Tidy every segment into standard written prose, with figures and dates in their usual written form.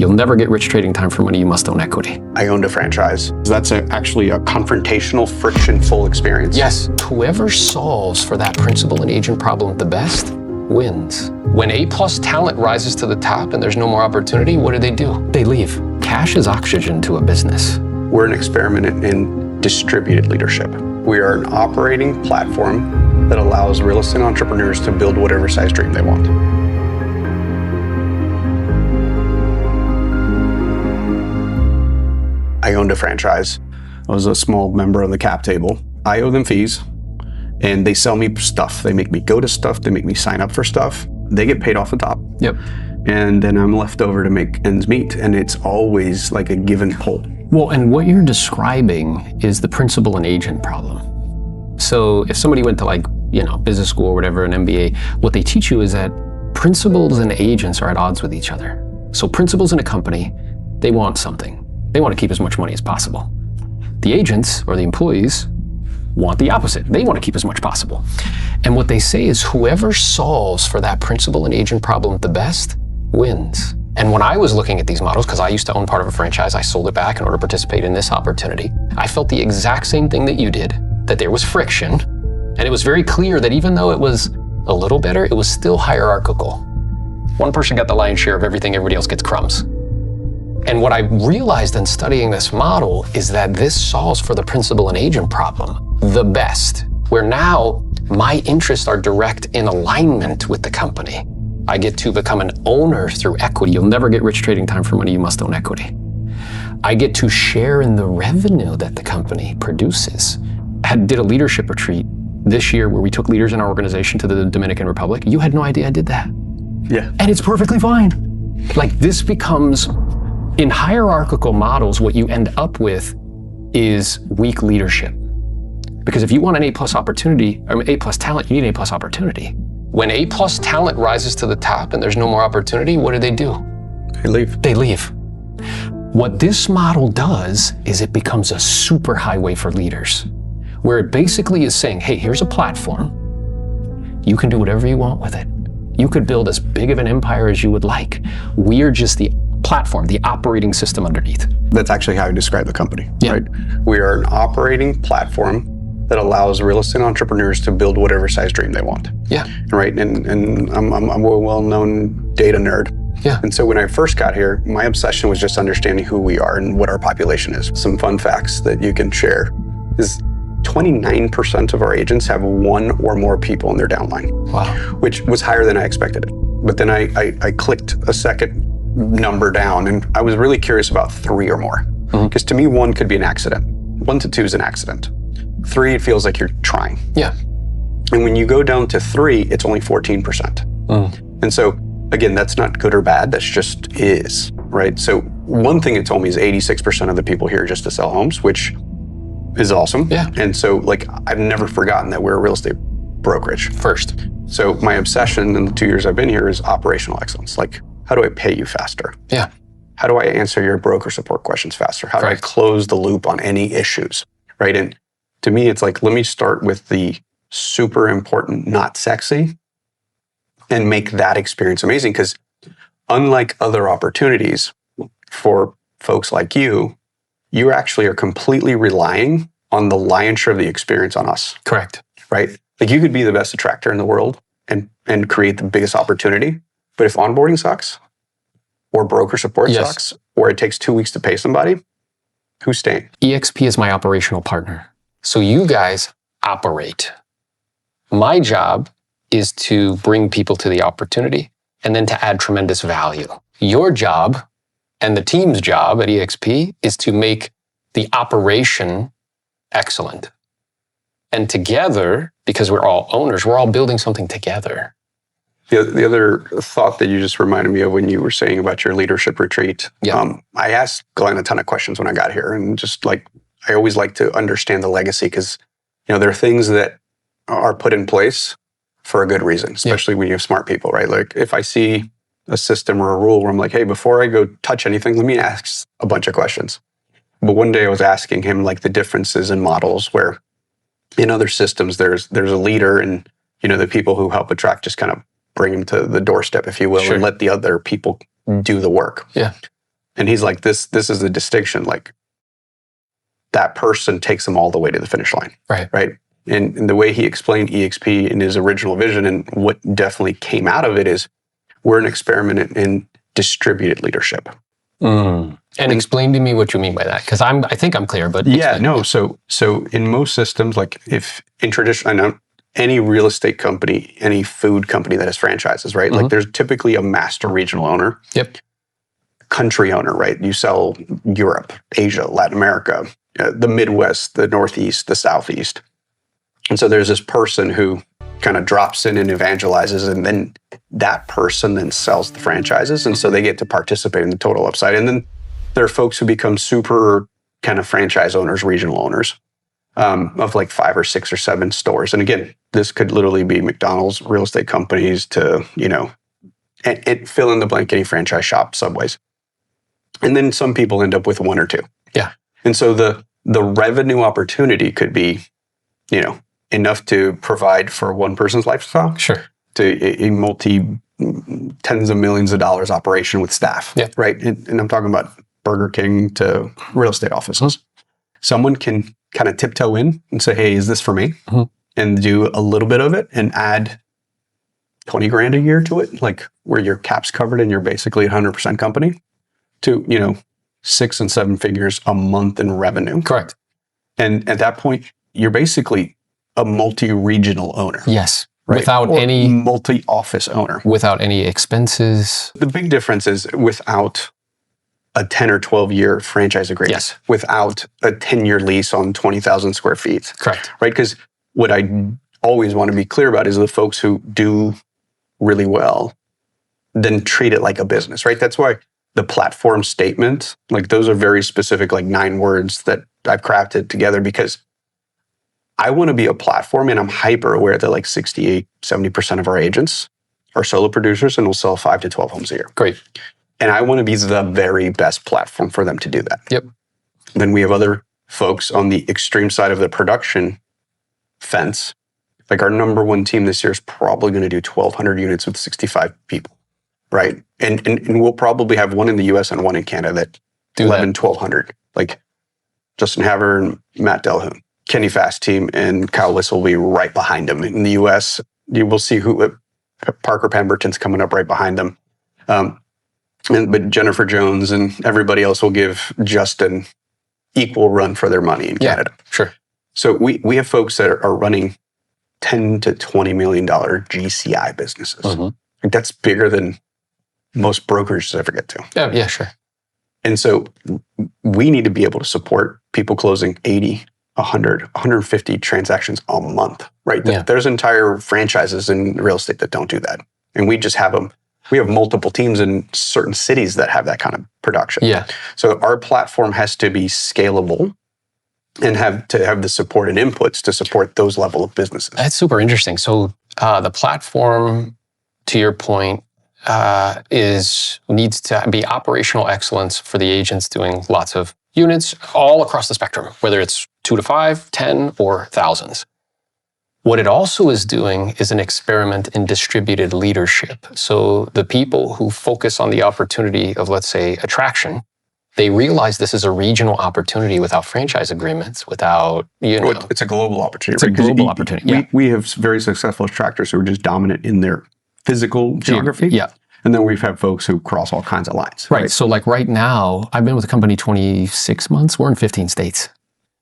You'll never get rich trading time for money. You must own equity. I owned a franchise. That's actually a confrontational, friction-full experience. Yes. Whoever solves for that principal and agent problem the best wins. When A-plus talent rises to the top and there's no more opportunity, what do? They leave. Cash is oxygen to a business. We're an experiment in distributed leadership. We are an operating platform that allows real estate entrepreneurs to build whatever size dream they want. I owned a franchise. I was a small member of the cap table. I owe them fees, and they sell me stuff. They make me go to stuff. They make me sign up for stuff. They get paid off the top. Yep. And then I'm left over to make ends meet, and it's always like a give and pull. Well, and what you're describing is the principal and agent problem. So if somebody went to business school or whatever, an MBA, what they teach you is that principals and agents are at odds with each other. So principals in a company, they want something. They want to keep as much money as possible. The agents or the employees want the opposite. They want to keep as much possible. And what they say is whoever solves for that principal and agent problem the best wins. And when I was looking at these models, because I used to own part of a franchise, I sold it back in order to participate in this opportunity. I felt the exact same thing that you did, that there was friction. And it was very clear that even though it was a little better, it was still hierarchical. One person got the lion's share of everything, everybody else gets crumbs. And what I realized in studying this model is that this solves for the principal and agent problem the best, where now my interests are direct in alignment with the company. I get to become an owner through equity. You'll never get rich trading time for money. You must own equity. I get to share in the revenue that the company produces. I did a leadership retreat this year where we took leaders in our organization to the Dominican Republic. You had no idea I did that. Yeah. And it's perfectly fine. Like this becomes, in hierarchical models, what you end up with is weak leadership. Because if you want an A-plus opportunity, or A-plus talent, you need an A-plus opportunity. When A-plus talent rises to the top and there's no more opportunity, what do? They leave. They leave. What this model does is it becomes a super highway for leaders, where it basically is saying, hey, here's a platform. You can do whatever you want with it. You could build as big of an empire as you would like. We're just the platform, the operating system underneath. That's actually how I describe the company, Yeah. right? We are an operating platform that allows real estate entrepreneurs to build whatever size dream they want. Yeah. Right, and I'm a well-known data nerd. Yeah. And so when I first got here, my obsession was just understanding who we are and what our population is. Some fun facts that you can share is 29% of our agents have one or more people in their downline. Wow. Which was higher than I expected it. But then I clicked a second number down, and I was really curious about 3 or more. Because to me, 1 could be an accident. 1 to 2 is an accident. 3, it feels like you're trying. Yeah. And when you go down to 3, it's only 14%. And so, again, that's not good or bad, that's just is, right? So one thing it told me is 86% of the people here just to sell homes, which is awesome. Yeah. And so I've never forgotten that we're a real estate brokerage. First. So my obsession in the 2 years I've been here is operational excellence. Like, how do I pay you faster? Yeah. How do I answer your broker support questions faster? How do I close the loop on any issues, right? And to me, it's like, let me start with the super important, not sexy, and make that experience amazing. Because unlike other opportunities for folks like you actually are completely relying on the lion's share of the experience on us. Correct. Right? Like you could be the best attractor in the world and create the biggest opportunity. But if onboarding sucks, or broker support sucks, or it takes 2 weeks to pay somebody, who's staying? eXp is my operational partner. So you guys operate. My job is to bring people to the opportunity and then to add tremendous value. Your job and the team's job at eXp is to make the operation excellent. And together, because we're all owners, we're all building something together. The other thought that you just reminded me of when you were saying about your leadership retreat, I asked Glenn a ton of questions when I got here, and just like, I always like to understand the legacy because, there are things that are put in place for a good reason, especially when you have smart people, right? Like if I see a system or a rule where I'm like, hey, before I go touch anything, let me ask a bunch of questions. But one day I was asking him like the differences in models where in other systems, there's a leader and, the people who help attract just kind of bring them to the doorstep, if you will, and let the other people do the work. Yeah. And he's like, this is the distinction. Like, that person takes them all the way to the finish line. Right. And the way he explained eXp in his original vision, and what definitely came out of it, is we're an experiment in distributed leadership. And explain to me what you mean by that, because I think I'm clear, but so in most systems, like if in tradition, I know any real estate company, any food company that has franchises, right? Like there's typically a master regional owner. Yep. Country owner, right? You sell Europe, Asia, Latin America, the Midwest, the Northeast, the Southeast. And so there's this person who kind of drops in and evangelizes, and then that person then sells the franchises. And so they get to participate in the total upside. And then there are folks who become super kind of franchise owners, regional owners of like 5 or 6 or 7 stores. And again, this could literally be McDonald's, real estate companies, to, and fill in the blank, any franchise shop, Subways. And then some people end up with 1 or 2. Yeah. And so the revenue opportunity could be, enough to provide for one person's lifestyle. Sure. To a multi tens of millions of dollars operation with staff. Yeah. Right. And I'm talking about Burger King to real estate offices. Someone can kind of tiptoe in and say, hey, is this for me? And do a little bit of it and add 20 grand a year to it, like where your cap's covered and you're basically 100% company, to, 6 and 7 figures a month in revenue. Correct. And at that point, you're basically a multi-regional owner. Yes. Right? Without or any multi-office owner. Without any expenses. The big difference is without a 10 or 12 year franchise agreement. Yes. Without a 10-year lease on 20,000 square feet. Correct. Right? Because what I always want to be clear about is the folks who do really well then treat it like a business, right? That's why the platform statement, like those are very specific, like 9 words that I've crafted together, because I want to be a platform, and I'm hyper aware that like 68, 70% of our agents are solo producers and will sell 5 to 12 homes a year. Great. And I want to be the very best platform for them to do that. Yep. Then we have other folks on the extreme side of the production fence. Like our number 1 team this year is probably going to do 1,200 units with 65 people, right? And we'll probably have 1 in the US and 1 in Canada that do 1,200. Like Justin Haver and Matt Delhoon. Kenny Fast team and Kyle Whistle will be right behind them. In the US, you will see who Parker Pemberton's coming up right behind them. But Jennifer Jones and everybody else will give Justin equal run for their money in Canada. Sure. So we have folks that are running $10 to $20 million GCI businesses. Like that's bigger than most brokerages ever get to. Yeah, sure. And so we need to be able to support people closing 80, 100, 150 transactions a month, right? Yeah. There's entire franchises in real estate that don't do that. And we just have them. We have multiple teams in certain cities that have that kind of production. Yeah. So our platform has to be scalable and have to have the support and inputs to support those level of businesses. That's super interesting. So the platform, to your point, needs to be operational excellence for the agents doing lots of units all across the spectrum, whether it's 2 to 5, 10, or thousands. What it also is doing is an experiment in distributed leadership. So the people who focus on the opportunity of, let's say, attraction, they realize this is a regional opportunity without franchise agreements, without, It's a global opportunity. It's a global opportunity. We have very successful attractors who are just dominant in their physical geography. Yeah. And then we've had folks who cross all kinds of lines. Right. So like right now, I've been with the company 26 months. We're in 15 states.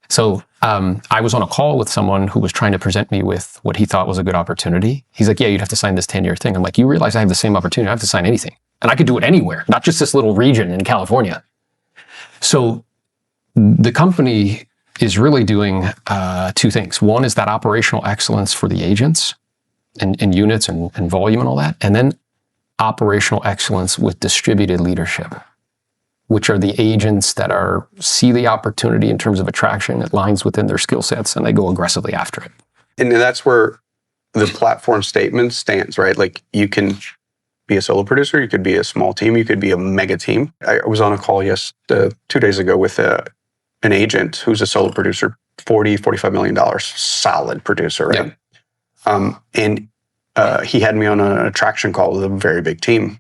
So I was on a call with someone who was trying to present me with what he thought was a good opportunity. He's like, yeah, you'd have to sign this 10-year thing. I'm like, you realize I have the same opportunity. I have to sign anything. And I could do it anywhere, not just this little region in California. So the company is really doing 2 things. One is that operational excellence for the agents and units and volume and all that. And then operational excellence with distributed leadership, which are the agents that see the opportunity in terms of attraction. It lines within their skill sets and they go aggressively after it. And that's where the platform statement stands, right? Like you can be a solo producer, you could be a small team, you could be a mega team. I was on a call 2 days ago with an agent who's a solo producer, $45 million, solid producer, right? Yeah. He had me on an attraction call with a very big team.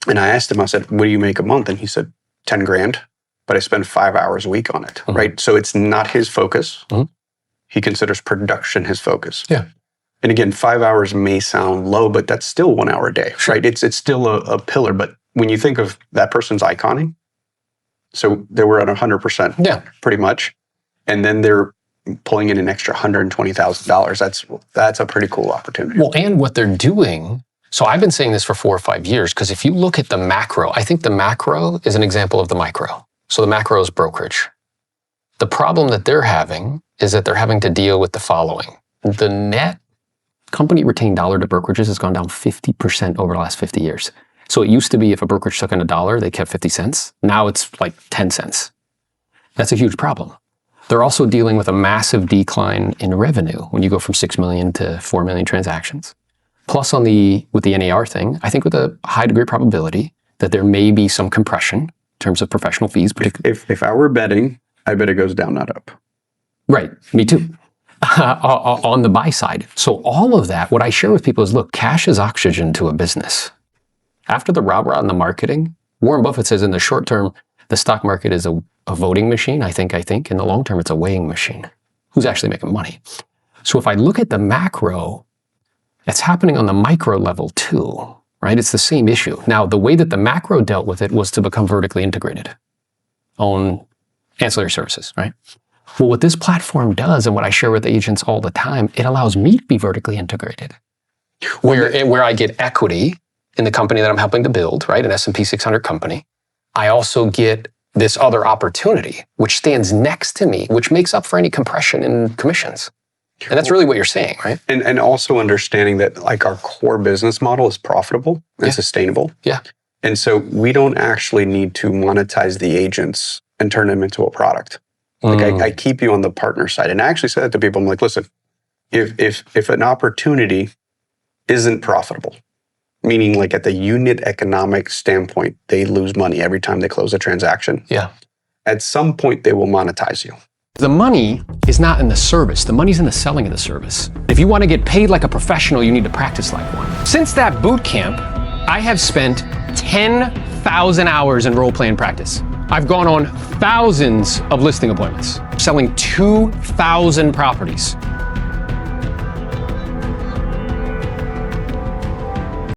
And I asked him, I said, what do you make a month? And he said, 10 grand, but I spend 5 hours a week on it, right? So it's not his focus. He considers production his focus. Yeah. And again, 5 hours may sound low, but that's still 1 hour a day, right? It's still a pillar. But when you think of that person's iconing, so they were at 100%, pretty much, and then they're pulling in an extra $120,000. That's a pretty cool opportunity. Well, and what they're doing. So I've been saying this for 4 or 5 years, because if you look at the macro, I think the macro is an example of the micro. So the macro is brokerage. The problem that they're having is that they're having to deal with the following. The net company retained dollar to brokerages has gone down 50% over the last 50 years. So it used to be if a brokerage took in $1, they kept 50 cents. Now it's like 10 cents. That's a huge problem. They're also dealing with a massive decline in revenue when you go from 6 million to 4 million transactions. Plus with the NAR thing, I think with a high degree of probability that there may be some compression in terms of professional fees. If I were betting, I bet it goes down, not up. Right, me too. On the buy side. So all of that, what I share with people is, look, cash is oxygen to a business. After the rah-rah and the marketing, Warren Buffett says in the short term, the stock market is a voting machine. I think. In the long term, it's a weighing machine. Who's actually making money? So if I look at the macro, it's happening on the micro level too, right? It's the same issue. Now, the way that the macro dealt with it was to become vertically integrated on ancillary services, right? Well, what this platform does, and what I share with agents all the time, it allows me to be vertically integrated, where I get equity in the company that I'm helping to build, right? An S&P 600 company. I also get this other opportunity, which stands next to me, which makes up for any compression in commissions. And that's really what you're saying, right? And also understanding that like our core business model is profitable and sustainable. Yeah. And so we don't actually need to monetize the agents and turn them into a product. Like I keep you on the partner side. And I actually said that to people. I'm like, listen, if an opportunity isn't profitable, meaning like at the unit economic standpoint, they lose money every time they close a transaction. Yeah. At some point, they will monetize you. The money is not in the service. The money's in the selling of the service. If you want to get paid like a professional, you need to practice like one. Since that boot camp, I have spent 10,000 hours in role playing practice. I've gone on thousands of listing appointments, selling 2,000 properties.